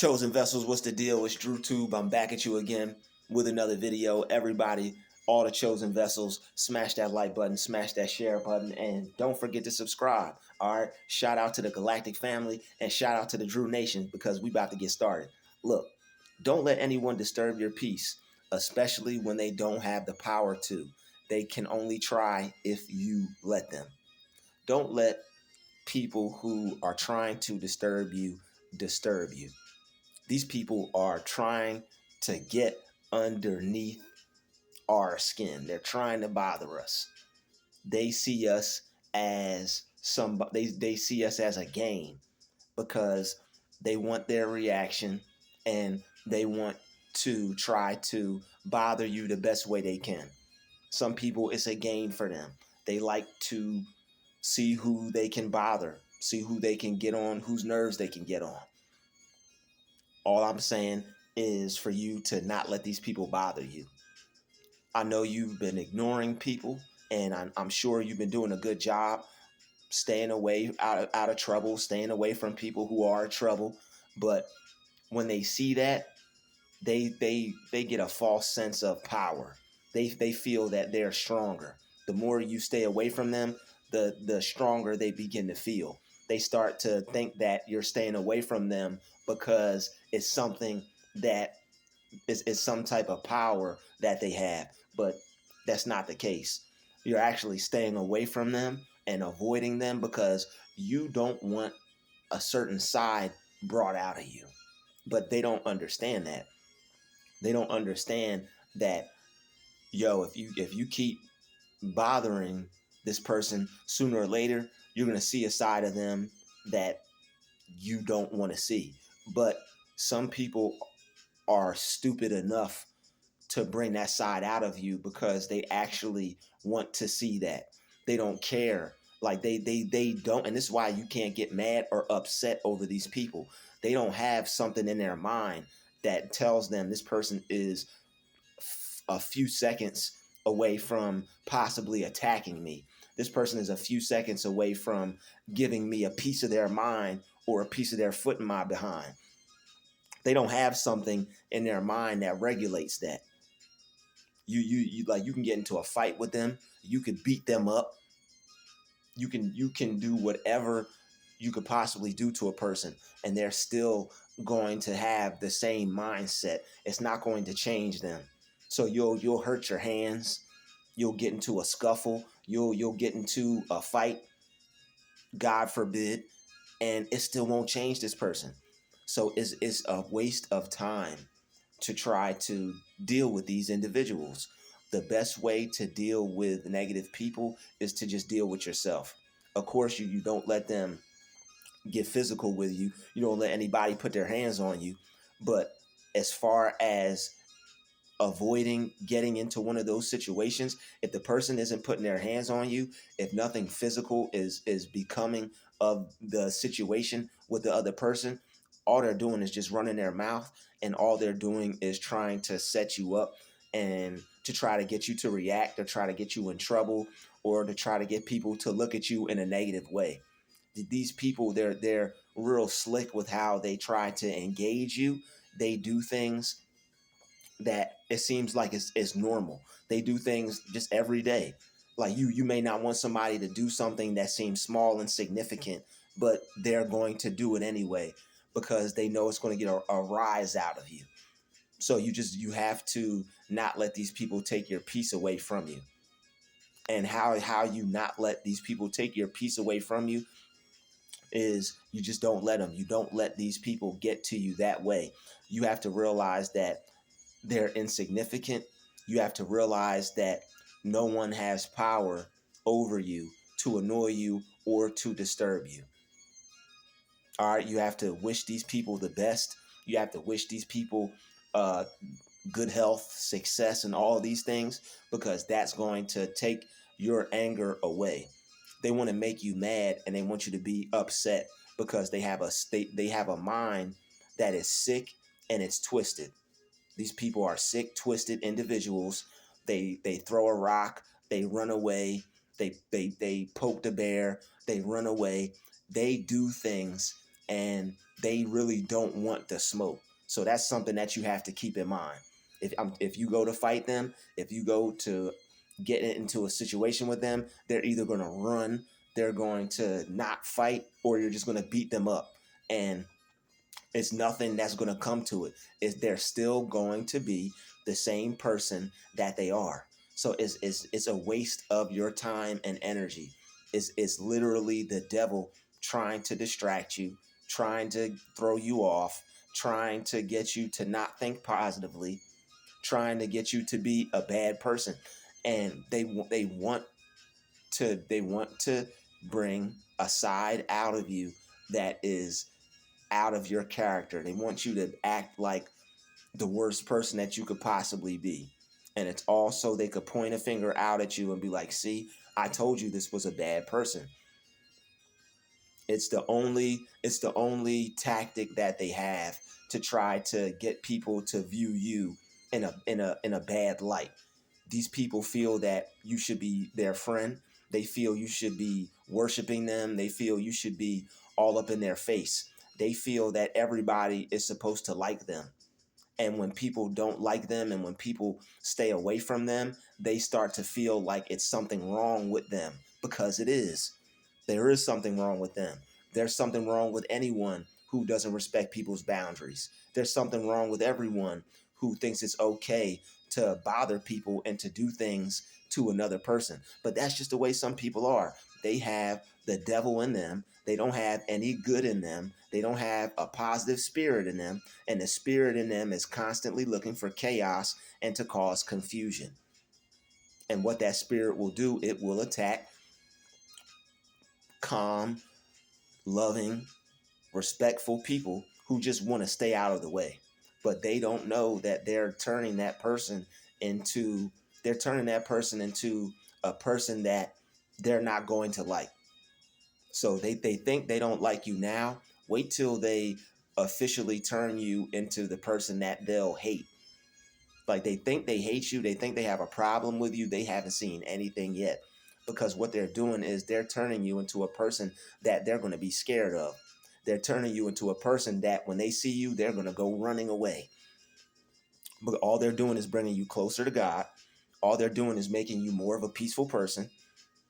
Chosen Vessels, what's the deal? It's Druuill. I'm back at you again with another video. Everybody, all the Chosen Vessels, smash that like button, smash that share button, and don't forget to subscribe. All right. Shout out to the Galactic family and shout out to the Drew Nation because we about to get started. Look, don't let anyone disturb your peace, especially when they don't have the power to. They can only try if you let them. Don't let people who are trying to disturb you disturb you. These people are trying to get underneath our skin. They're trying to bother us. They see us as they see us as a game because they want their reaction and they want to try to bother you the best way they can. Some people, it's a game for them. They like to see who they can bother, see who they can get on, whose nerves they can get on. All I'm saying is for you to not let these people bother you. I know you've been ignoring people, and I'm sure you've been doing a good job staying away out of trouble, staying away from people who are in trouble. But when they see that, they get a false sense of power. They feel that they're stronger. The more you stay away from them, the stronger they begin to feel. They start to think that you're staying away from them because it's something that is some type of power that they have. But that's not the case. You're actually staying away from them and avoiding them because you don't want a certain side brought out of you. But they don't understand that. They don't understand that, if you keep bothering this person, sooner or later you're going to see a side of them that you don't want to see. But some people are stupid enough to bring that side out of you because they actually want to see that. They don't care. Like they don't, and this is why you can't get mad or upset over these people. They don't have something in their mind that tells them this person is a few seconds away from possibly attacking me. This person is a few seconds away from giving me a piece of their mind or a piece of their foot in my behind. They don't have something in their mind that regulates that. You like, you can get into a fight with them, you could beat them up, you can do whatever you could possibly do to a person, and they're still going to have the same mindset. It's not going to change them. So you'll hurt your hands, you'll get into a scuffle, you'll get into a fight, God forbid, and it still won't change this person. So it's a waste of time to try to deal with these individuals. The best way to deal with negative people is to just deal with yourself. Of course, you don't let them get physical with you. You don't let anybody put their hands on you. But as far as avoiding getting into one of those situations, if the person isn't putting their hands on you, if nothing physical is becoming of the situation with the other person, all they're doing is just running their mouth, and all they're doing is trying to set you up and to try to get you to react or try to get you in trouble or to try to get people to look at you in a negative way. These people, they're real slick with how they try to engage you. They do things that it seems like it's normal. They do things just every day. Like you may not want somebody to do something that seems small and significant, but they're going to do it anyway because they know it's going to get a rise out of you. So you have to not let these people take your peace away from you. And how you not let these people take your peace away from you is you just don't let them. You don't let these people get to you that way. You have to realize that they're insignificant. You have to realize that no one has power over you to annoy you or to disturb you. All right, you have to wish these people the best. You have to wish these people good health, success, and all of these things, because that's going to take your anger away. They want to make you mad and they want you to be upset because they have a mind that is sick and it's twisted. These people are sick, twisted individuals. They throw a rock, they run away, they poke the bear, they run away. They do things and they really don't want the smoke. So that's something that you have to keep in mind. If you go to fight them, if you go to get into a situation with them, they're either going to run, they're going to not fight, or you're just going to beat them up. And it's nothing that's going to come to it. They're still going to be the same person that they are. So it's a waste of your time and energy. It's literally the devil trying to distract you, trying to throw you off, trying to get you to not think positively, trying to get you to be a bad person. And they want to bring a side out of you that is out of your character. They want you to act like the worst person that you could possibly be. And it's also they could point a finger out at you and be like, see, I told you this was a bad person. It's the only tactic that they have to try to get people to view you in a bad light. These people feel that you should be their friend. They feel you should be worshiping them. They feel you should be all up in their face. They feel that everybody is supposed to like them. And when people don't like them and when people stay away from them, they start to feel like it's something wrong with them, because it is. There is something wrong with them. There's something wrong with anyone who doesn't respect people's boundaries. There's something wrong with everyone who thinks it's okay to bother people and to do things to another person. But that's just the way some people are. They have the devil in them. They don't have any good in them. They don't have a positive spirit in them. And the spirit in them is constantly looking for chaos and to cause confusion. And what that spirit will do, it will attack calm, loving, respectful people who just want to stay out of the way. But they don't know that they're turning that person into a person that they're not going to like. So they think they don't like you now. Wait till they officially turn you into the person that they'll hate. Like, they think they hate you. They think they have a problem with you. They haven't seen anything yet, because what they're doing is they're turning you into a person that they're going to be scared of. They're turning you into a person that when they see you, they're going to go running away. But all they're doing is bringing you closer to God. All they're doing is making you more of a peaceful person.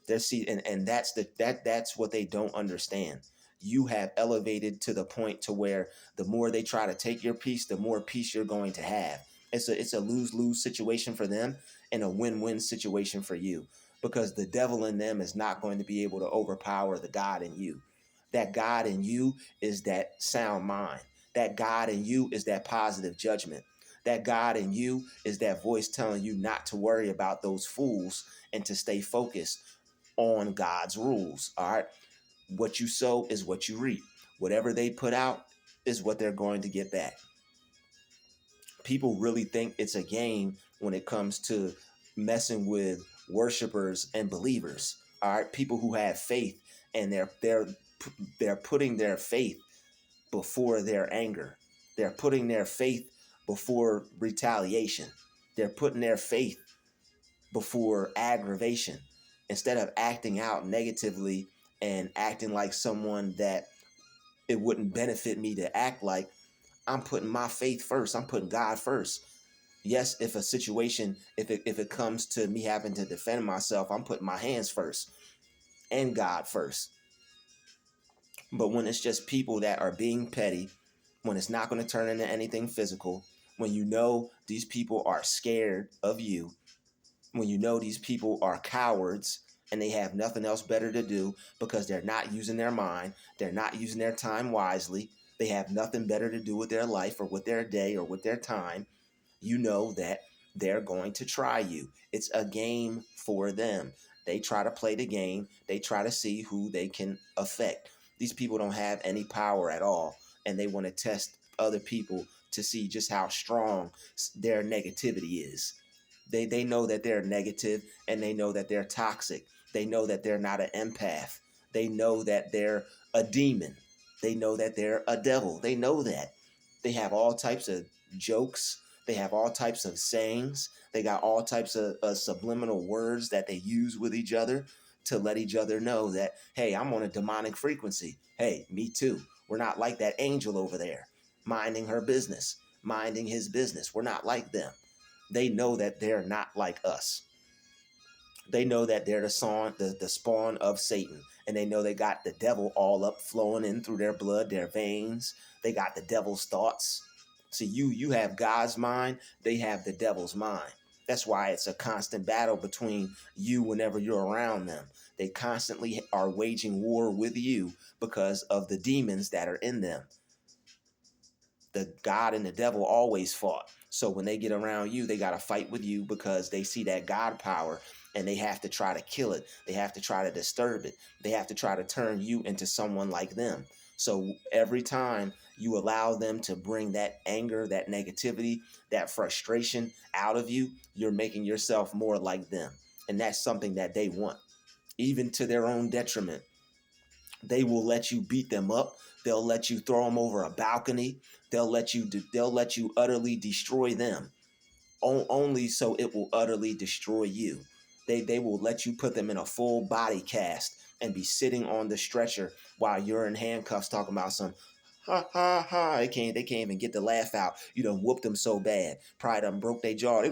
And that's what they don't understand. You have elevated to the point to where the more they try to take your peace, the more peace you're going to have. It's a lose-lose situation for them and a win-win situation for you, because the devil in them is not going to be able to overpower the God in you. That God in you is that sound mind. That God in you is that positive judgment. That God in you is that voice telling you not to worry about those fools and to stay focused on God's rules. All right. What you sow is what you reap. Whatever they put out is what they're going to get back. People really think it's a game when it comes to messing with worshipers and believers. All right. People who have faith, and they're putting their faith before their anger. They're putting their faith before retaliation. They're putting their faith before aggravation. Instead of acting out negatively and acting like someone that it wouldn't benefit me to act like, I'm putting my faith first. I'm putting God first. Yes, if it comes to me having to defend myself, I'm putting my hands first and God first. But when it's just people that are being petty, when it's not going to turn into anything physical, when you know these people are scared of you, when you know these people are cowards and they have nothing else better to do because they're not using their mind, they're not using their time wisely, they have nothing better to do with their life or with their day or with their time, you know that they're going to try you. It's a game for them. They try to play the game. They try to see who they can affect. These people don't have any power at all, and they want to test other people to see just how strong their negativity is. They know that they're negative, and they know that they're toxic. They know that they're not an empath. They know that they're a demon. They know that they're a devil. They know that. They have all types of jokes. They have all types of sayings. They got all types of subliminal words that they use with each other to let each other know that, hey, I'm on a demonic frequency. Hey, me too. We're not like that angel over there, minding her business, minding his business. We're not like them. They know that they're not like us. They know that they're the spawn of Satan, and they know they got the devil all up flowing in through their blood, their veins. They got the devil's thoughts. See, you have God's mind, they have the devil's mind. That's why it's a constant battle between you whenever you're around them. They constantly are waging war with you because of the demons that are in them. The God and the devil always fought. So when they get around you, they got to fight with you because they see that God power and they have to try to kill it. They have to try to disturb it. They have to try to turn you into someone like them. So every time you allow them to bring that anger, that negativity, that frustration out of you, you're making yourself more like them. And that's something that they want, even to their own detriment. They will let you beat them up. They'll let you throw them over a balcony. They'll let you utterly destroy them. Only so it will utterly destroy you. They will let you put them in a full body cast and be sitting on the stretcher while you're in handcuffs talking about some ha ha ha. They can't even get the laugh out. You done whooped them so bad. Probably done broke their jaw.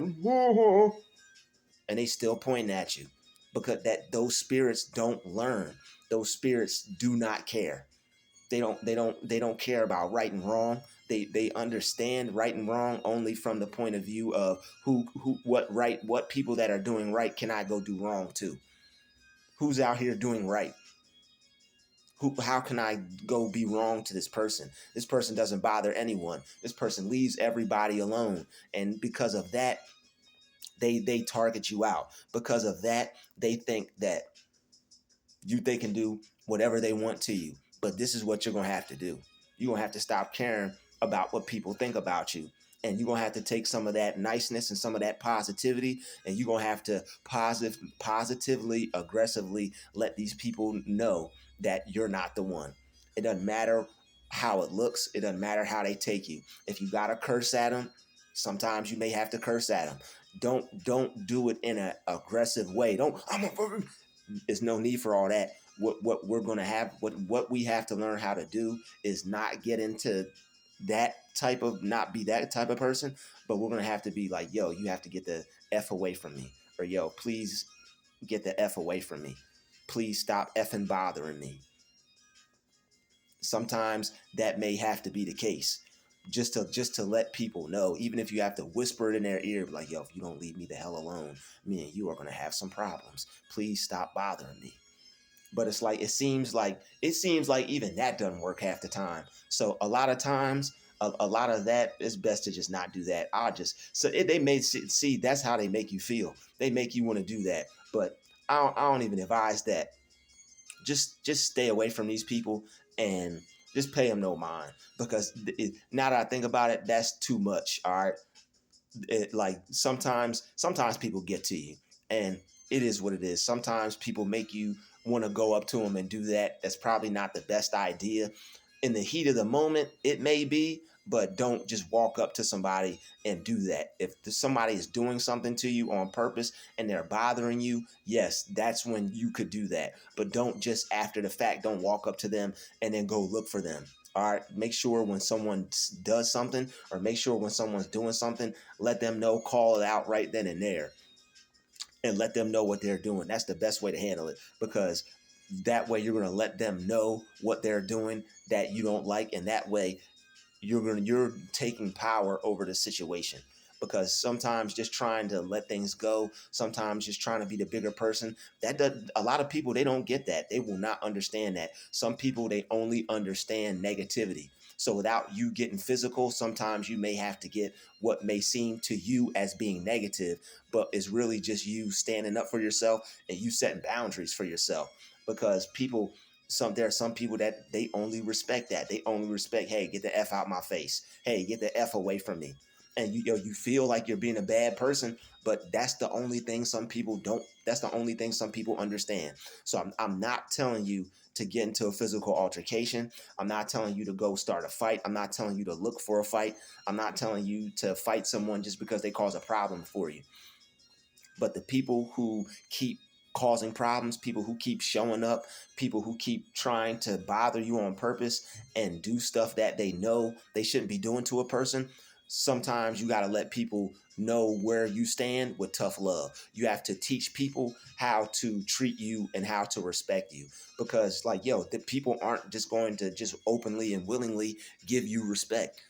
And they still pointing at you because that those spirits don't learn. Those spirits do not care. They don't care about right and wrong. They understand right and wrong only from the point of view of what people that are doing right can I go do wrong to? Who's out here doing right? How can I go be wrong to this person? This person doesn't bother anyone. This person leaves everybody alone. And because of that, they target you out. Because of that, they think that they can do whatever they want to you. But this is what you're going to have to do. You're going to have to stop caring about what people think about you. And you're going to have to take some of that niceness and some of that positivity, and you're going to have to positively, aggressively let these people know that you're not the one. It doesn't matter how it looks. It doesn't matter how they take you. If you got to curse at them, sometimes you may have to curse at them. Don't do it in an aggressive way. There's no need for all that. What we're gonna have, what we have to learn how to do is not get into that type of, not be that type of person, but we're gonna have to be like, yo, you have to get the F away from me, or yo, please get the F away from me. Please stop effing bothering me. Sometimes that may have to be the case. Just to let people know, even if you have to whisper it in their ear, like, yo, if you don't leave me the hell alone, me and you are gonna have some problems. Please stop bothering me. But it's like it seems like even that doesn't work half the time. So a lot of times, a lot of that, it's best to just not do that. They may see that's how they make you feel. They make you want to do that, but I don't even advise that. Just stay away from these people and just pay them no mind, because now that I think about it, that's too much. All right, like sometimes people get to you, and it is what it is. Sometimes people make you want to go up to them and do that. That's probably not the best idea. In the heat of the moment, it may be, but don't just walk up to somebody and do that. If somebody is doing something to you on purpose and they're bothering you, yes, that's when you could do that. But don't just after the fact, don't walk up to them and then go look for them. All right, make sure when someone does something, or make sure when someone's doing something, let them know, call it out right then and there, and let them know what they're doing. That's the best way to handle it, because that way you're going to let them know what they're doing that you don't like, and that way you're taking power over the situation. Because sometimes just trying to let things go, sometimes just trying to be the bigger person, a lot of people, they don't get that. They will not understand that. Some people, they only understand negativity. So without you getting physical, sometimes you may have to get what may seem to you as being negative, but it's really just you standing up for yourself and you setting boundaries for yourself. Because there are some people that they only respect that. They only respect, hey, get the F out my face. Hey, get the F away from me. And you feel like you're being a bad person, but that's the only thing some people don't. That's the only thing some people understand. So I'm not telling you to get into a physical altercation. I'm not telling you to go start a fight. I'm not telling you to look for a fight. I'm not telling you to fight someone just because they cause a problem for you. But the people who keep causing problems, people who keep showing up, people who keep trying to bother you on purpose and do stuff that they know they shouldn't be doing to a person. Sometimes you got to let people know where you stand with tough love. You have to teach people how to treat you and how to respect you, because like, yo, the people aren't just going to just openly and willingly give you respect.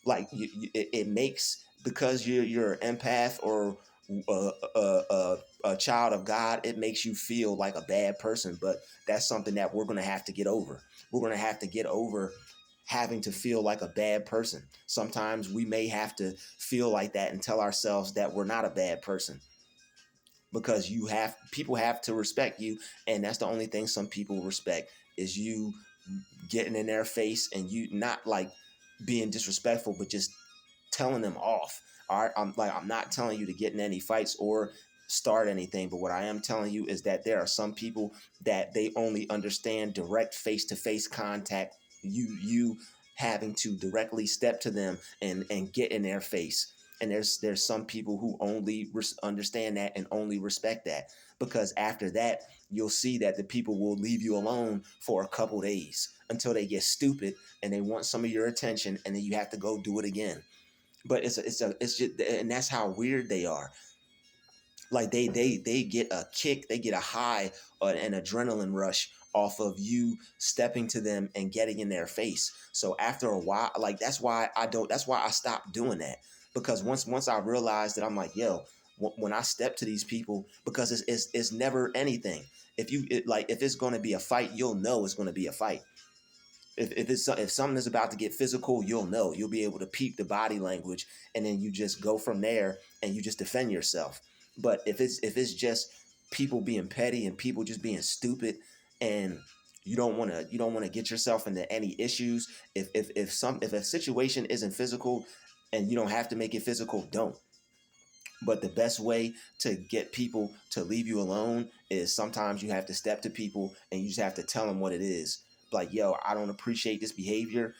Like it makes, because you're an empath or a child of God, it makes you feel like a bad person. But that's something that we're going to have to get over. We're going to have to get over having to feel like a bad person. Sometimes we may have to feel like that and tell ourselves that we're not a bad person, because people have to respect you, and that's the only thing some people respect is you getting in their face and you not like being disrespectful, but just telling them off. All right, I'm not telling you to get in any fights or start anything, but what I am telling you is that there are some people that they only understand direct face-to-face contact. You having to directly step to them and get in their face. And there's some people who only understand that and only respect that, because after that you'll see that the people will leave you alone for a couple days until they get stupid and they want some of your attention, and then you have to go do it again. But it's just, and that's how weird they are. Like they get a kick, they get a high or an adrenaline rush off of you stepping to them and getting in their face. So after a while, like that's why I stopped doing that, because once I realized that, I'm like, yo, when I step to these people, because it's never anything. If it's going to be a fight, you'll know it's going to be a fight. If something is about to get physical, you'll be able to peep the body language, and then you just go from there and you just defend yourself. But if it's just people being petty and people just being stupid, and you don't want to get yourself into any issues. If a situation isn't physical and you don't have to make it physical, don't. But the best way to get people to leave you alone is sometimes you have to step to people and you just have to tell them what it is. Like, yo, I don't appreciate this behavior.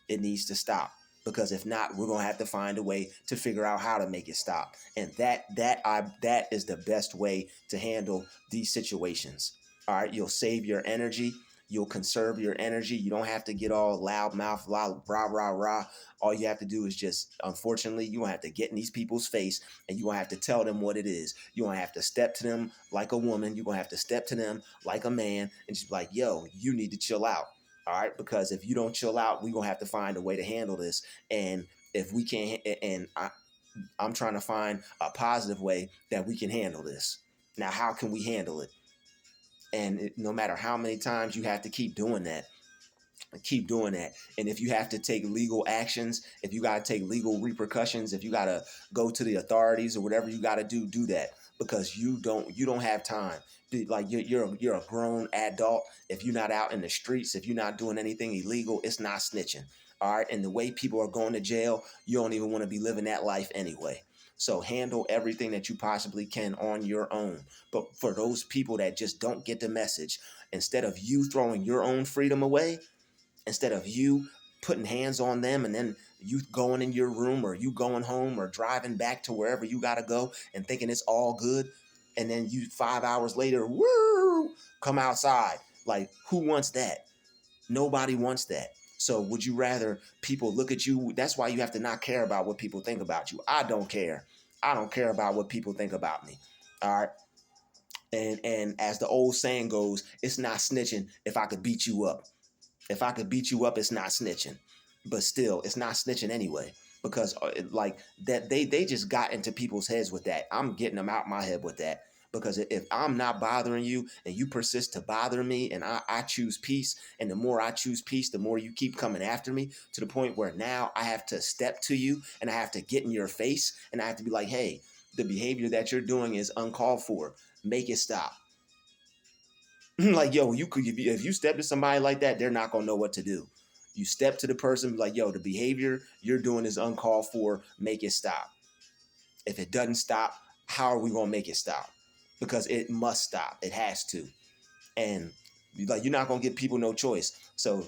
It needs to stop. Because if not, we're gonna have to find a way to figure out how to make it stop. And that is the best way to handle these situations. All right, you'll save your energy. You'll conserve your energy. You don't have to get all loud mouth, rah, rah, rah. All you have to do is just, unfortunately, you gonna have to get in these people's face and you're gonna have to tell them what it is. You're gonna have to step to them like a woman. You're gonna have to step to them like a man and just be like, yo, you need to chill out. All right, because if you don't chill out, we're gonna have to find a way to handle this. And if we can't, I'm trying to find a positive way that we can handle this. Now, how can we handle it? And no matter how many times you have to keep doing that. And if you have to take legal actions, if you got to take legal repercussions, if you got to go to the authorities or whatever you got to do that, because you don't have time. Like you're a grown adult. If you're not out in the streets, if you're not doing anything illegal, it's not snitching. All right. And the way people are going to jail, you don't even want to be living that life anyway. So handle everything that you possibly can on your own. But for those people that just don't get the message, instead of you throwing your own freedom away, instead of you putting hands on them and then you going in your room or you going home or driving back to wherever you got to go and thinking it's all good, and then you 5 hours later, woo, come outside. Like, who wants that? Nobody wants that. So would you rather people look at you? That's why you have to not care about what people think about you. I don't care. I don't care about what people think about me. All right. And as the old saying goes, it's not snitching if I could beat you up. If I could beat you up, it's not snitching. But still, it's not snitching anyway, because like that they just got into people's heads with that. I'm getting them out my head with that, because if I'm not bothering you and you persist to bother me, and I choose peace, and the more I choose peace, the more you keep coming after me, to the point where now I have to step to you and I have to get in your face and I have to be like, hey, the behavior that you're doing is uncalled for. Make it stop. Like, yo, you could, if you step to somebody like that, they're not gonna know what to do. You step to the person, like, yo, the behavior you're doing is uncalled for. Make it stop. If it doesn't stop, how are we gonna make it stop? Because it must stop. It has to. And like, you're not gonna give people no choice. So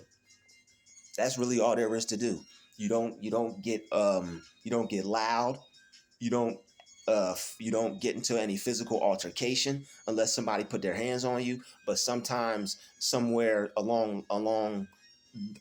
that's really all there is to do. You don't get loud. You don't You don't get into any physical altercation unless somebody put their hands on you. But sometimes, somewhere along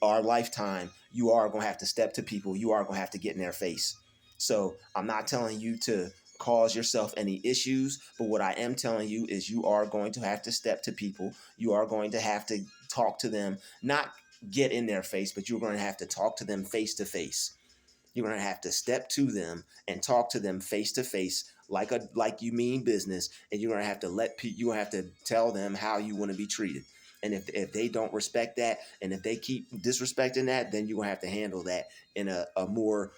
our lifetime, you are going to have to step to people. You are going to have to get in their face. So I'm not telling you to cause yourself any issues, but what I am telling you is you are going to have to step to people. You are going to have to talk to them, not get in their face, but you're going to have to talk to them face to face. You're going to have to step to them and talk to them face to face, like you mean business, and you're going to have to you're going to have to tell them how you want to be treated. And if they don't respect that, and if they keep disrespecting that, then you're going to have to handle that in a more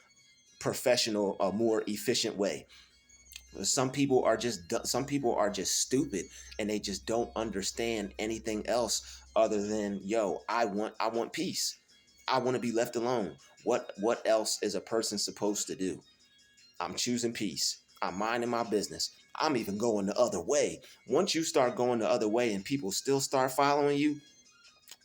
professional, a more efficient way. Some people are just stupid, and they just don't understand anything else other than, yo, I want peace. I want to be left alone. What else is a person supposed to do? I'm choosing peace. I'm minding my business. I'm even going the other way. Once you start going the other way and people still start following you,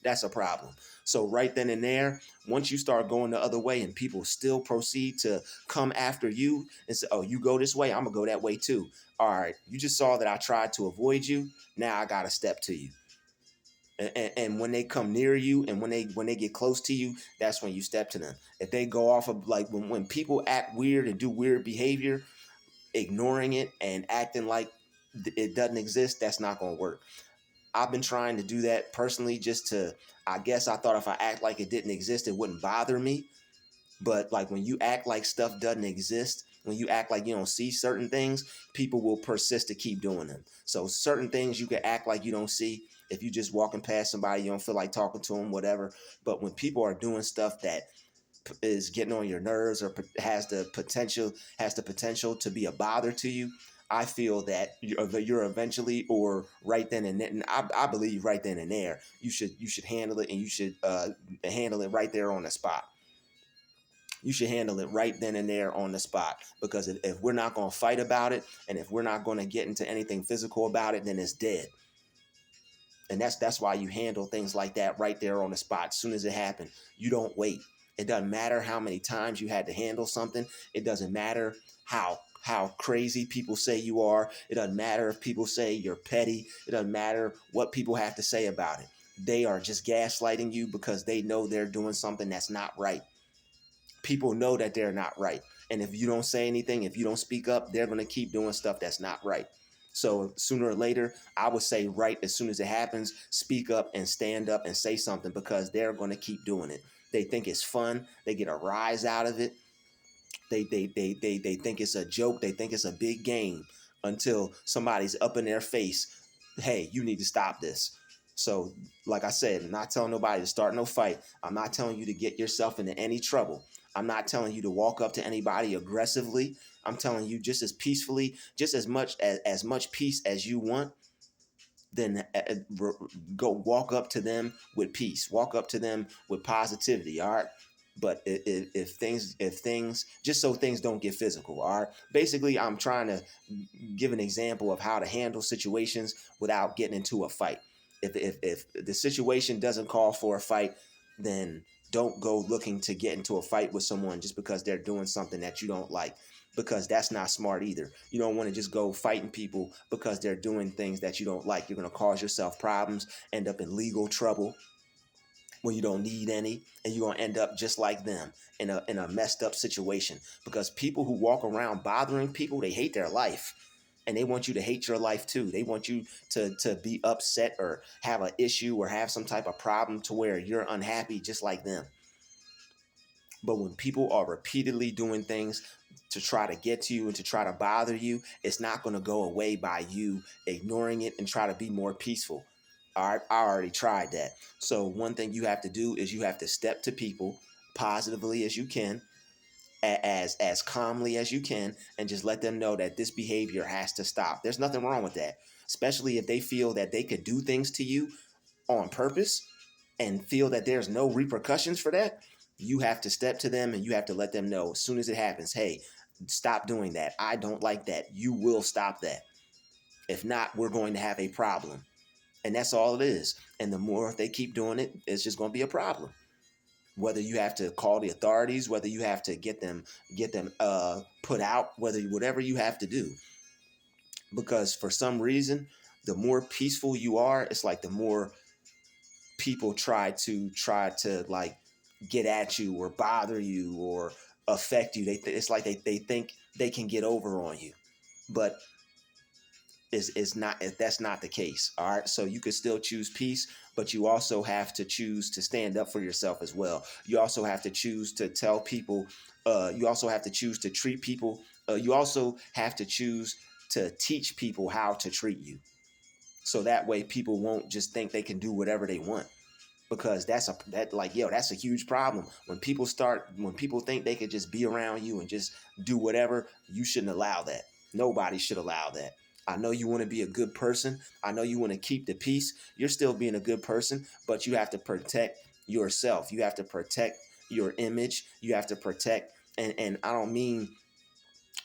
that's a problem. So right then and there, once you start going the other way and people still proceed to come after you and say, oh, you go this way, I'm gonna go that way too. All right, you just saw that I tried to avoid you. Now I gotta step to you. And when they come near you, and when they get close to you, that's when you step to them. If they go off of, like, when people act weird and do weird behavior, ignoring it and acting like it doesn't exist, that's not gonna work. I've been trying to do that personally, just to, I guess I thought if I act like it didn't exist, it wouldn't bother me. But like, when you act like stuff doesn't exist, when you act like you don't see certain things, people will persist to keep doing them. So certain things you can act like you don't see. If you just walking past somebody, you don't feel like talking to them, whatever. But when people are doing stuff that is getting on your nerves, or has the potential to be a bother to you, I feel that you're eventually, or right then and there, and I believe right then and there, you should handle it, and you should handle it right there on the spot. You should handle it right then and there on the spot, because if we're not going to fight about it, and if we're not going to get into anything physical about it, then it's dead. And that's why you handle things like that right there on the spot. As soon as it happened, you don't wait. It doesn't matter how many times you had to handle something. It doesn't matter how crazy people say you are. It doesn't matter if people say you're petty. It doesn't matter what people have to say about it. They are just gaslighting you because they know they're doing something that's not right. People know that they're not right. And if you don't say anything, if you don't speak up, they're going to keep doing stuff that's not right. So sooner or later, I would say, right as soon as it happens, speak up and stand up and say something, because they're going to keep doing it. They think it's fun. They get a rise out of it. They think it's a joke. They think it's a big game, until somebody's up in their face. Hey, you need to stop this. So, like I said, I'm not telling nobody to start no fight. I'm not telling you to get yourself into any trouble. I'm not telling you to walk up to anybody aggressively. I'm telling you, just as peacefully, just as much peace as you want, then go walk up to them with peace. Walk up to them with positivity. All right. But if things, just so things don't get physical, all right. Basically, I'm trying to give an example of how to handle situations without getting into a fight. If the situation doesn't call for a fight, then don't go looking to get into a fight with someone just because they're doing something that you don't like, because that's not smart either. You don't want to just go fighting people because they're doing things that you don't like. You're going to cause yourself problems, end up in legal trouble when you don't need any, and you're going to end up just like them, in a messed up situation. Because people who walk around bothering people, they hate their life. And they want you to hate your life too. They want you to be upset, or have an issue, or have some type of problem to where you're unhappy just like them. But when people are repeatedly doing things to try to get to you and to try to bother you, it's not going to go away by you ignoring it and try to be more peaceful. All right, I already tried that. So one thing you have to do is you have to step to people positively as you can, as calmly as you can, and just let them know that this behavior has to stop. There's nothing wrong with that, especially if they feel that they could do things to you on purpose and feel that there's no repercussions for that. You have to step to them and you have to let them know as soon as it happens, hey, stop doing that. I don't like that. You will stop that. If not, we're going to have a problem. And that's all it is. And the more they keep doing it, it's just going to be a problem. Whether you have to call the authorities, whether you have to get them put out, whatever you have to do. Because for some reason, the more peaceful you are, it's like the more people try to like get at you or bother you or affect you. It's like they think they can get over on you, but is not that's not the case. All right, so you could still choose peace, but you also have to choose to stand up for yourself as well. You also have to choose to tell people, you also have to choose to treat people, you also have to choose to teach people how to treat you, so that way people won't just think they can do whatever they want. Because that's a huge problem when people think they could just be around you and just do whatever. You shouldn't allow that. Nobody should allow that. I know you want to be a good person. I know you want to keep the peace. You're still being a good person, but you have to protect yourself. You have to protect your image. You have to protect, and I don't mean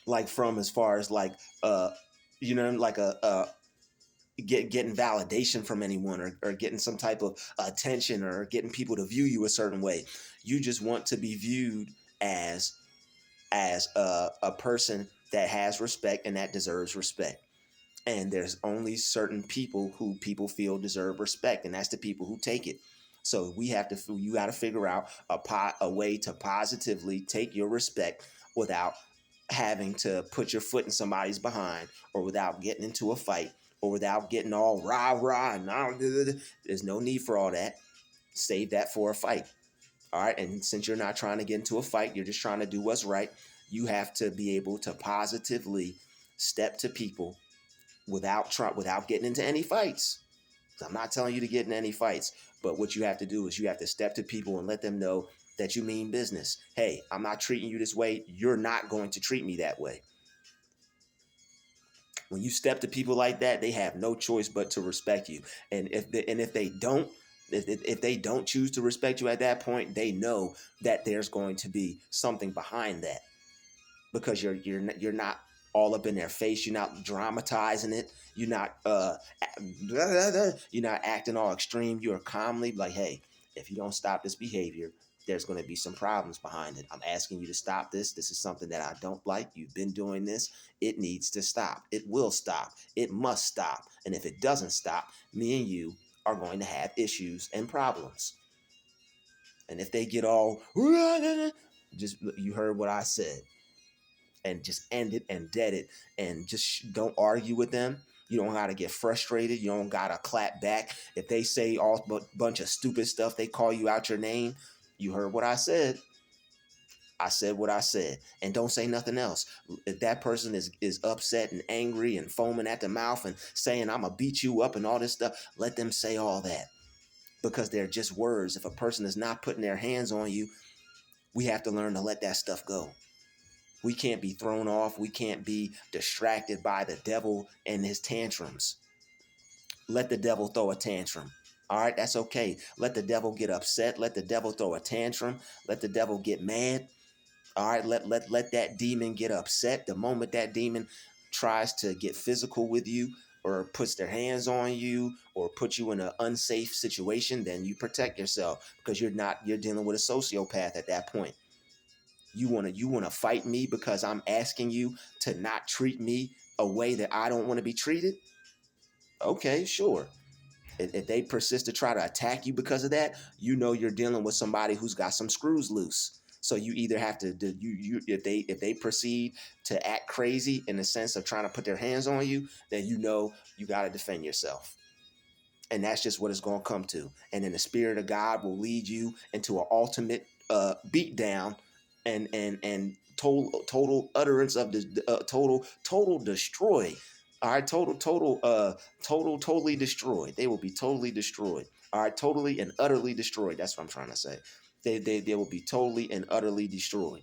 like from as far as like like getting validation from anyone, or getting some type of attention, or getting people to view you a certain way. You just want to be viewed as a person that has respect and that deserves respect. And there's only certain people who people feel deserve respect, and that's the people who take it. So you got to figure out a way to positively take your respect without having to put your foot in somebody's behind, or without getting into a fight, or without getting all rah rah and there's no need for all that. Save that for a fight. All right. And since you're not trying to get into a fight, you're just trying to do what's right. You have to be able to positively step to people without getting into any fights. I'm not telling you to get in any fights, but what you have to do is you have to step to people and let them know that you mean business. Hey, I'm not treating you this way. You're not going to treat me that way. When you step to people like that, they have no choice but to respect you. And if they don't choose to respect you at that point, they know that there's going to be something behind that, because you're not all up in their face. You're not dramatizing it. You're not you're not acting all extreme. You're calmly like, hey, if you don't stop this behavior, there's going to be some problems behind it. I'm asking you to stop this. This is something that I don't like. You've been doing this. It needs to stop. It will stop. It must stop. And if it doesn't stop, me and you are going to have issues and problems. And if they get all just, you heard what I said, and just end it and dead it, and just don't argue with them. You don't gotta get frustrated. You don't gotta clap back. If they say all bunch of stupid stuff, they call you out your name. You heard what I said. I said what I said, and don't say nothing else. If that person is upset and angry and foaming at the mouth and saying I'm gonna beat you up and all this stuff, let them say all that, because they're just words. If a person is not putting their hands on you, we have to learn to let that stuff go. We can't be thrown off. We can't be distracted by the devil and his tantrums. Let the devil throw a tantrum. All right, that's okay. Let the devil get upset. Let the devil throw a tantrum. Let the devil get mad. All right, let that demon get upset. The moment that demon tries to get physical with you, or puts their hands on you, or put you in an unsafe situation, then you protect yourself, because you're dealing with a sociopath at that point. You want to fight me because I'm asking you to not treat me a way that I don't want to be treated? Okay, sure. If they persist to try to attack you because of that, you're dealing with somebody who's got some screws loose. So you either have to if they proceed to act crazy in the sense of trying to put their hands on you, then you got to defend yourself. And that's just what it's going to come to. And then the Spirit of God will lead you into an ultimate beat down, and total utterance of the total destroy. All right, totally destroyed. They will be totally destroyed. All right, totally and utterly destroyed. That's what I'm trying to say. They will be totally and utterly destroyed,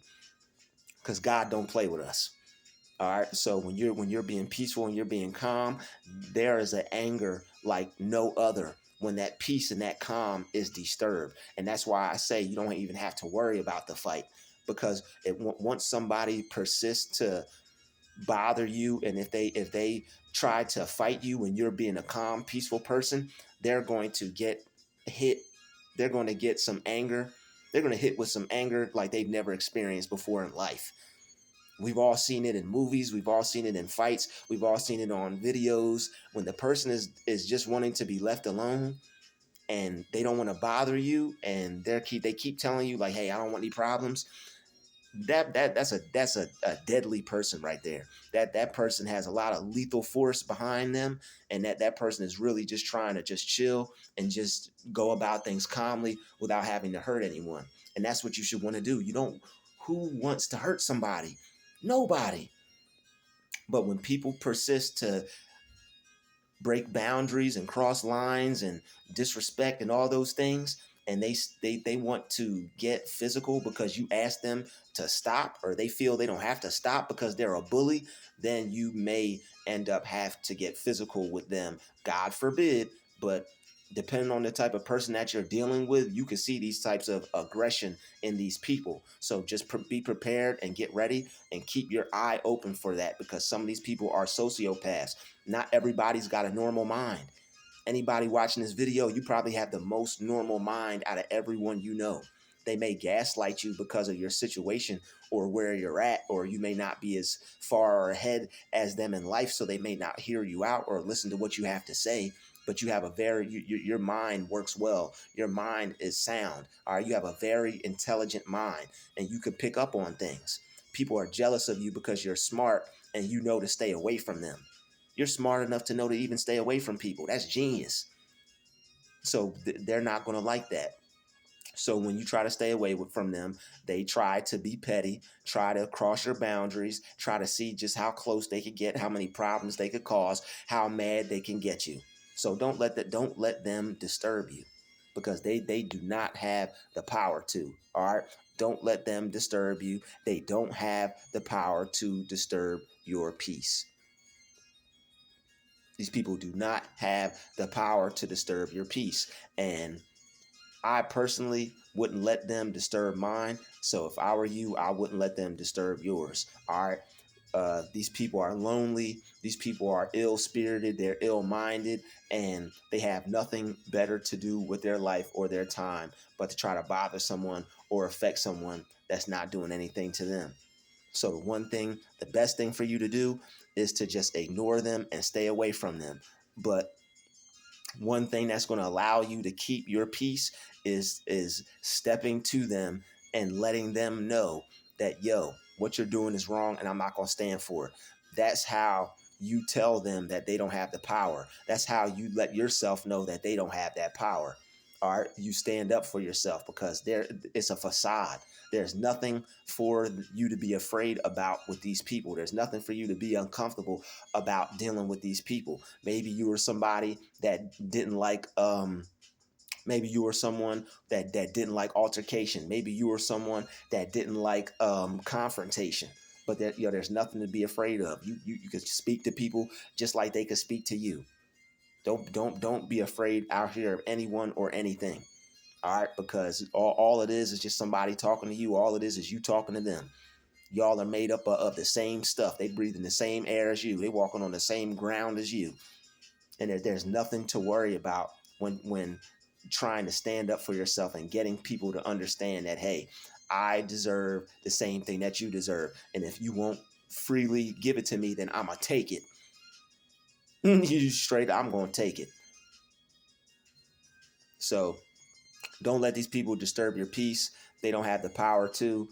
because God don't play with us. All right. So when you're being peaceful and you're being calm, there is an anger like no other when that peace and that calm is disturbed. And that's why I say you don't even have to worry about the fight, because once somebody persists to bother you, and if they try to fight you when you're being a calm, peaceful person, they're going to get hit. They're going to get some anger, They're going to hit with some anger like they've never experienced before in life. We've all seen it in movies. We've all seen it in fights. We've all seen it on videos. When the person is just wanting to be left alone and they don't want to bother you, and they keep telling you like, "Hey, I don't want any problems." That's a deadly person right there. That person has a lot of lethal force behind them, and that person is really just trying to just chill and just go about things calmly without having to hurt anyone. And that's what you should want to do. You don't Who wants to hurt somebody? Nobody. But when people persist to break boundaries and cross lines and disrespect and all those things, and they want to get physical because you ask them to stop, or they feel they don't have to stop because they're a bully, then you may end up have to get physical with them. God forbid. But depending on the type of person that you're dealing with, you can see these types of aggression in these people. So just be prepared and get ready and keep your eye open for that, because some of these people are sociopaths. Not everybody's got a normal mind. Anybody watching this video, you probably have the most normal mind out of everyone you know. They may gaslight you because of your situation or where you're at, or you may not be as far ahead as them in life, so they may not hear you out or listen to what you have to say. But you have your mind works well. Your mind is sound. All right, you have a very intelligent mind, and you can pick up on things. People are jealous of you because you're smart and you know to stay away from them. You're smart enough to know to even stay away from people. That's genius. So they're not going to like that. So when you try to stay away from them, they try to be petty, try to cross your boundaries, try to see just how close they could get, how many problems they could cause, how mad they can get you. So don't let them disturb you, because they do not have the power to. All right? Don't let them disturb you. They don't have the power to disturb your peace. These people do not have the power to disturb your peace. And I personally wouldn't let them disturb mine. So if I were you, I wouldn't let them disturb yours. All right. These people are lonely. These people are ill-spirited. They're ill-minded, and they have nothing better to do with their life or their time but to try to bother someone or affect someone that's not doing anything to them. So the best thing for you to do is to just ignore them and stay away from them. But one thing that's going to allow you to keep your peace is stepping to them and letting them know that, yo, what you're doing is wrong and I'm not going to stand for it. That's how you tell them that they don't have the power. That's how you let yourself know that they don't have that power. All right, you stand up for yourself, because it's a facade. There's nothing for you to be afraid about with these people. There's nothing for you to be uncomfortable about dealing with these people. Maybe you were somebody that didn't like maybe you were someone that didn't like altercation. Maybe you were someone that didn't like confrontation. But there's nothing to be afraid of. You can speak to people just like they could speak to you. Don't be afraid out here of anyone or anything. All right, because all it is just somebody talking to you. All it is you talking to them. Y'all are made up of the same stuff. They breathe in the same air as you. They walking on the same ground as you. And there's nothing to worry about when trying to stand up for yourself and getting people to understand that, hey, I deserve the same thing that you deserve. And if you won't freely give it to me, then I'm going to take it. You straight, I'm going to take it. So don't let these people disturb your peace. They don't have the power to.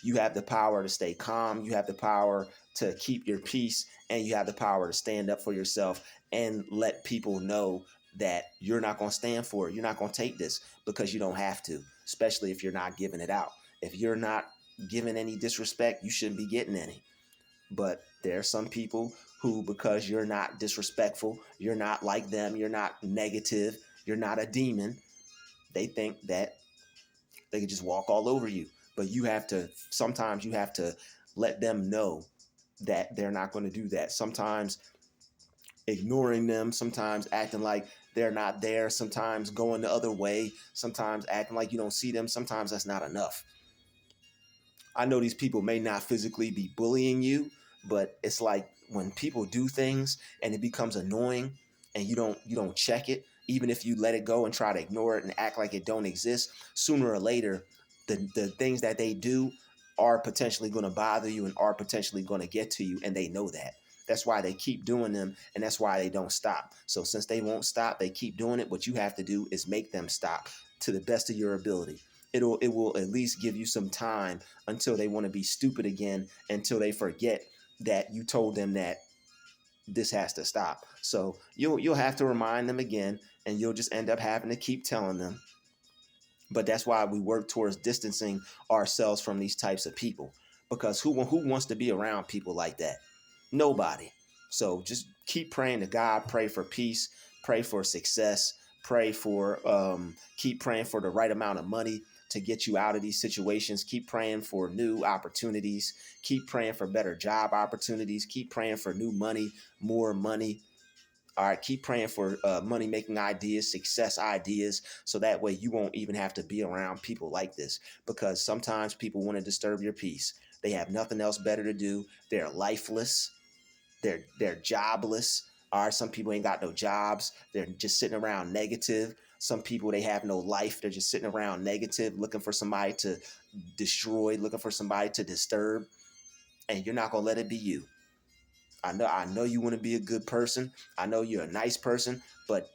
You have the power to stay calm. You have the power to keep your peace, and you have the power to stand up for yourself and let people know that you're not going to stand for it. You're not going to take this, because you don't have to, especially if you're not giving it out. If you're not giving any disrespect, you shouldn't be getting any. But there are some people who, because you're not disrespectful, you're not like them, you're not negative, you're not a demon, they think that they can just walk all over you. But sometimes you have to let them know that they're not going to do that. Sometimes ignoring them, sometimes acting like they're not there, sometimes going the other way, sometimes acting like you don't see them. Sometimes that's not enough. I know these people may not physically be bullying you, but it's like when people do things and it becomes annoying and you don't check it, even if you let it go and try to ignore it and act like it don't exist, sooner or later, the things that they do are potentially going to bother you and are potentially going to get to you, and they know that. That's why they keep doing them, and that's why they don't stop. So since they won't stop, they keep doing it. What you have to do is make them stop to the best of your ability. It will at least give you some time until they want to be stupid again, until they forget that you told them that this has to stop. So you'll have to remind them again, and you'll just end up having to keep telling them. But that's why we work towards distancing ourselves from these types of people, because who wants to be around people like that? Nobody. So just keep praying to God, pray for peace, pray for success, pray for keep praying for the right amount of money to get you out of these situations. Keep praying for new opportunities. Keep praying for better job opportunities. Keep praying for new money, more money. All right, keep praying for money making ideas, success ideas, so that way you won't even have to be around people like this, because sometimes people want to disturb your peace. They have nothing else better to do. They're lifeless. They're jobless. All right, some people ain't got no jobs. They're just sitting around negative. Some people, they have no life. They're just sitting around negative, looking for somebody to destroy, looking for somebody to disturb. And you're not gonna let it be you. I know you want to be a good person. I know you're a nice person, but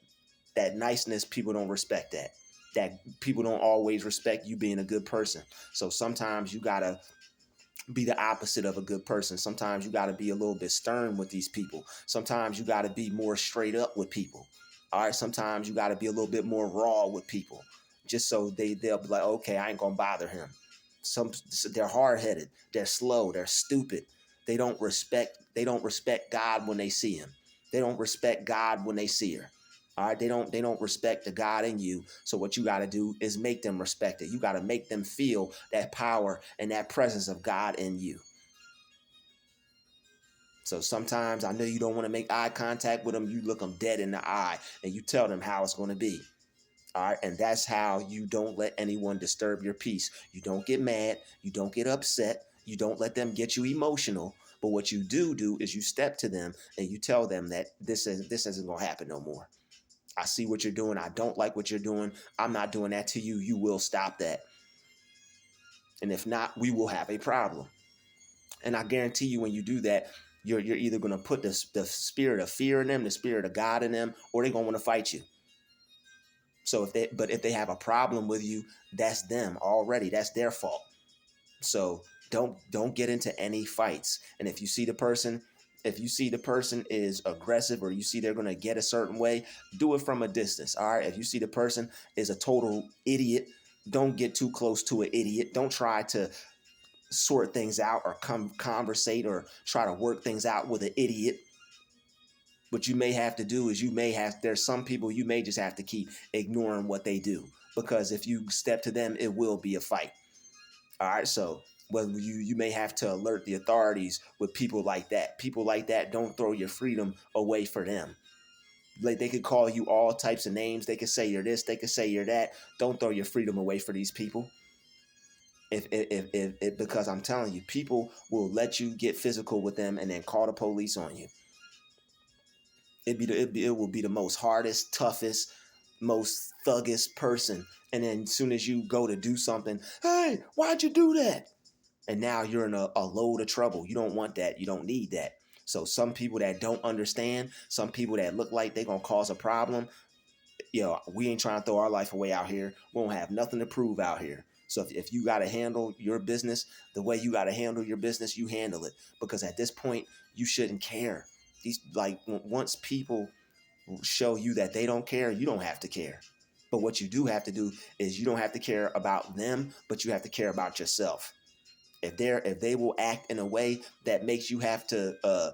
that niceness, people don't respect that. That people don't always respect you being a good person. So sometimes you gotta be the opposite of a good person. Sometimes you gotta be a little bit stern with these people. Sometimes you gotta be more straight up with people. All right. Sometimes you gotta be a little bit more raw with people, just so they'll be like, okay, I ain't gonna bother him. They're hard headed. They're slow. They're stupid. They don't respect God when they see him. They don't respect God when they see her. All right, they don't respect the God in you. So what you got to do is make them respect it. You got to make them feel that power and that presence of God in you. So sometimes I know you don't want to make eye contact with them. You look them dead in the eye and you tell them how it's going to be. All right. And that's how you don't let anyone disturb your peace. You don't get mad. You don't get upset. You don't let them get you emotional. But what you do is you step to them and you tell them that this isn't going to happen no more. I see what you're doing. I don't like what you're doing. I'm not doing that to you. You will stop that. And if not, we will have a problem. And I guarantee you, when you do that, you're either going to put the spirit of fear in them, the spirit of God in them, or they're going to want to fight you. So if they have a problem with you, that's them already. That's their fault. So don't get into any fights. And if you see the person is aggressive, or you see they're going to get a certain way, do it from a distance. All right. If you see the person is a total idiot, don't get too close to an idiot. Don't try to sort things out or conversate or try to work things out with an idiot. What you may have to do is there's some people you may just have to keep ignoring what they do, because if you step to them, it will be a fight. All right. So well, you may have to alert the authorities with people like that. People like that, don't throw your freedom away for them. Like, they could call you all types of names. They could say you're this. They could say you're that. Don't throw your freedom away for these people. If because I'm telling you, people will let you get physical with them and then call the police on you. It will be the most hardest, toughest, most thuggish person. And then as soon as you go to do something, hey, why'd you do that? And now you're in a load of trouble. You don't want that. You don't need that. So some people that don't understand, some people that look like they're going to cause a problem, we ain't trying to throw our life away out here. We don't have nothing to prove out here. So if you got to handle your business the way you got to handle your business, you handle it. Because at this point, you shouldn't care. Once people show you that they don't care, you don't have to care. But what you do have to do is, you don't have to care about them, but you have to care about yourself. If they will act in a way that makes you have to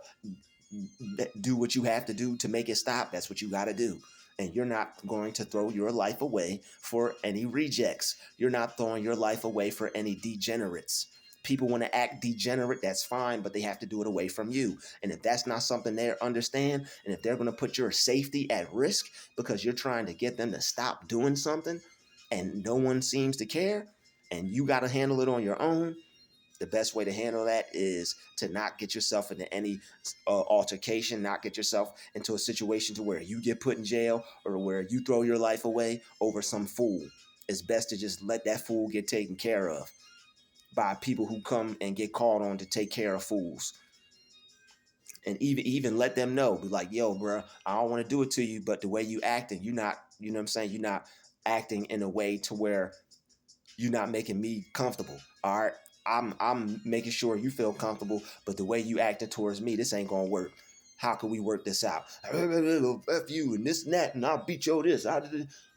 do what you have to do to make it stop, that's what you got to do. And you're not going to throw your life away for any rejects. You're not throwing your life away for any degenerates. People want to act degenerate, that's fine, but they have to do it away from you. And if that's not something they understand, and if they're going to put your safety at risk because you're trying to get them to stop doing something, and no one seems to care, and you got to handle it on your own, The best way to handle that is to not get yourself into any altercation, not get yourself into a situation to where you get put in jail or where you throw your life away over some fool. It's best to just let that fool get taken care of by people who come and get called on to take care of fools. And even let them know, be like, yo, bro, I don't want to do it to you, but the way you acting, you're not, you know what I'm saying? You're not acting in a way to where you're not making me comfortable. All right. I'm making sure you feel comfortable, but the way you acting towards me, this ain't gonna work. How can we work this out? F you and this and that, and I'll beat you this. Like,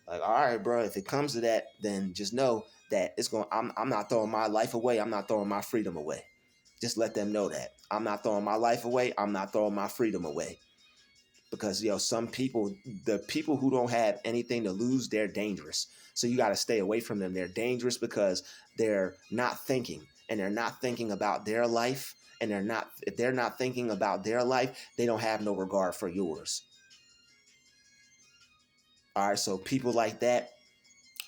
all right, bro. If it comes to that, then just know that it's going. I'm not throwing my life away. I'm not throwing my freedom away. Just let them know that I'm not throwing my life away. I'm not throwing my freedom away. Because some people, the people who don't have anything to lose, they're dangerous. So you got to stay away from them. They're dangerous because they're not thinking, and they're not thinking about their life. And if they're not thinking about their life, they don't have no regard for yours. All right. So people like that,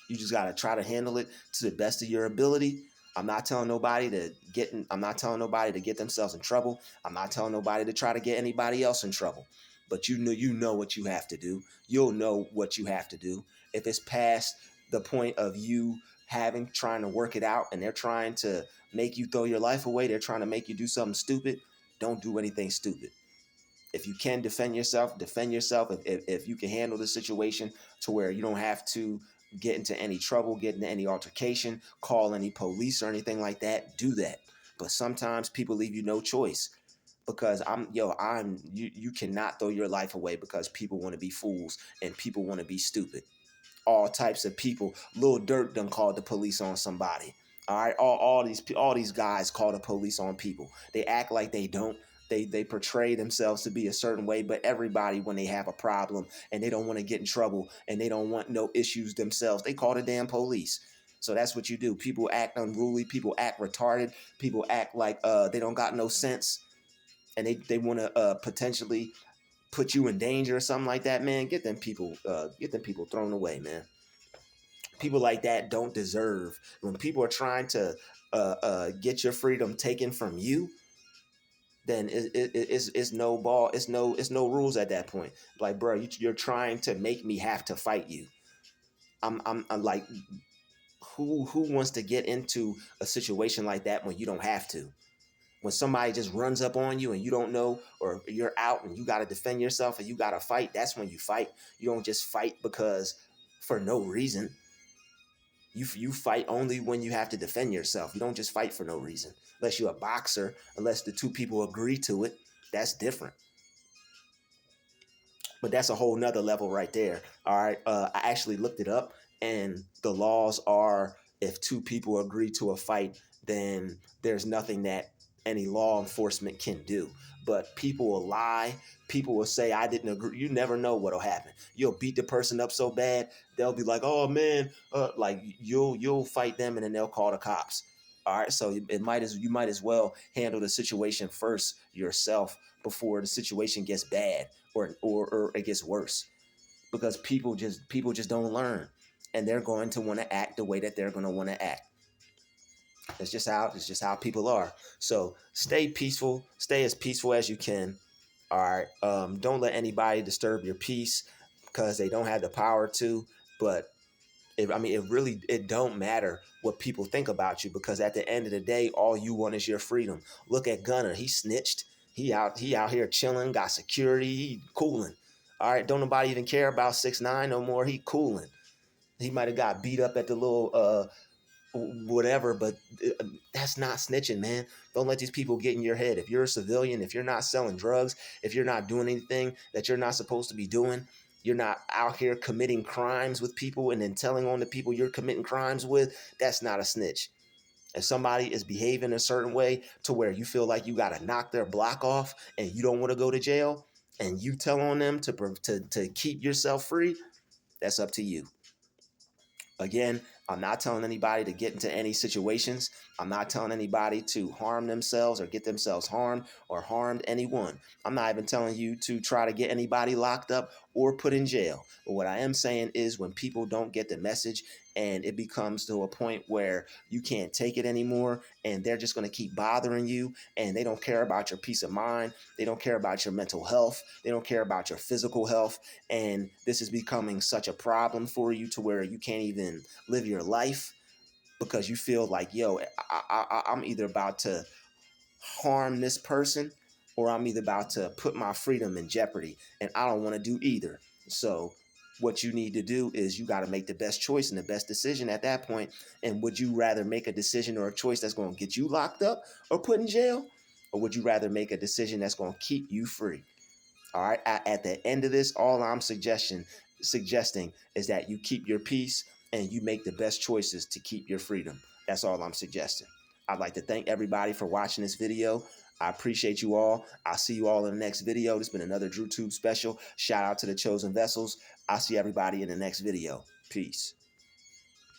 you just got to try to handle it to the best of your ability. I'm not telling nobody I'm not telling nobody to get themselves in trouble. I'm not telling nobody to try to get anybody else in trouble. But you know what you have to do. You'll know what you have to do. If it's past the point of you trying to work it out and they're trying to make you throw your life away, they're trying to make you do something stupid, don't do anything stupid. If you can defend yourself, defend yourself. If you can handle the situation to where you don't have to get into any trouble, get into any altercation, call any police or anything like that, do that. But sometimes people leave you no choice because you cannot throw your life away because people want to be fools and people want to be stupid. All types of people. Lil Durk done called the police on somebody. All right, all these guys call the police on people. They act like they don't. They portray themselves to be a certain way, but everybody, when they have a problem and they don't want to get in trouble and they don't want no issues themselves, they call the damn police. So that's what you do. People act unruly. People act retarded. People act like they don't got no sense, and they want to potentially put you in danger or something like that. Man, get them people thrown away, man. People like that don't deserve. When people are trying to get your freedom taken from you, then it's no ball. It's no rules at that point. Like, bro, you're trying to make me have to fight you. I'm like, who wants to get into a situation like that when you don't have to? When somebody just runs up on you and you don't know, or you're out and you got to defend yourself and you got to fight, that's when you fight. You don't just fight because for no reason. You fight only when you have to defend yourself. You don't just fight for no reason. Unless you're a boxer, unless the two people agree to it, that's different. But that's a whole nother level right there. All right. I actually looked it up, and the laws are, if two people agree to a fight, then there's nothing that any law enforcement can do. But people will lie. People will say, I didn't agree. You never know what'll happen. You'll beat the person up so bad, they'll be like, oh man, like you'll fight them and then they'll call the cops. All right. So you might as well handle the situation first yourself before the situation gets bad or it gets worse, because people just don't learn, and they're going to want to act the way that they're going to want to act. It's just how people are. So stay peaceful, stay as peaceful as you can. All right. Don't let anybody disturb your peace because they don't have the power to. But it don't matter what people think about you, because at the end of the day, all you want is your freedom. Look at Gunner. He snitched. He out here chilling, got security, he cooling. All right, don't nobody even care about 6ix9ine no more. He cooling. He might have got beat up at the little whatever, but that's not snitching, man. Don't let these people get in your head. If you're a civilian, if you're not selling drugs, if you're not doing anything that you're not supposed to be doing, you're not out here committing crimes with people and then telling on the people you're committing crimes with, that's not a snitch. If somebody is behaving a certain way to where you feel like you got to knock their block off and you don't want to go to jail, and you tell on them to keep yourself free, that's up to you. Again, I'm not telling anybody to get into any situations. I'm not telling anybody to harm themselves or get themselves harmed or harmed anyone. I'm not even telling you to try to get anybody locked up or put in jail. But what I am saying is, when people don't get the message and it becomes to a point where you can't take it anymore, and they're just going to keep bothering you, and they don't care about your peace of mind. They don't care about your mental health. They don't care about your physical health. And this is becoming such a problem for you to where you can't even live your life because you feel like, yo, I'm either about to harm this person or I'm either about to put my freedom in jeopardy, and I don't want to do either. So what you need to do is you got to make the best choice and the best decision at that point. And would you rather make a decision or a choice that's going to get you locked up or put in jail, or would you rather make a decision that's going to keep you free? All right. At the end of this, all I'm suggesting is that you keep your peace and you make the best choices to keep your freedom. That's all I'm suggesting. I'd like to thank everybody for watching this video. I appreciate you all. I'll see you all in the next video. This has been another DruTube special. Shout out to the chosen vessels. I'll see everybody in the next video. Peace.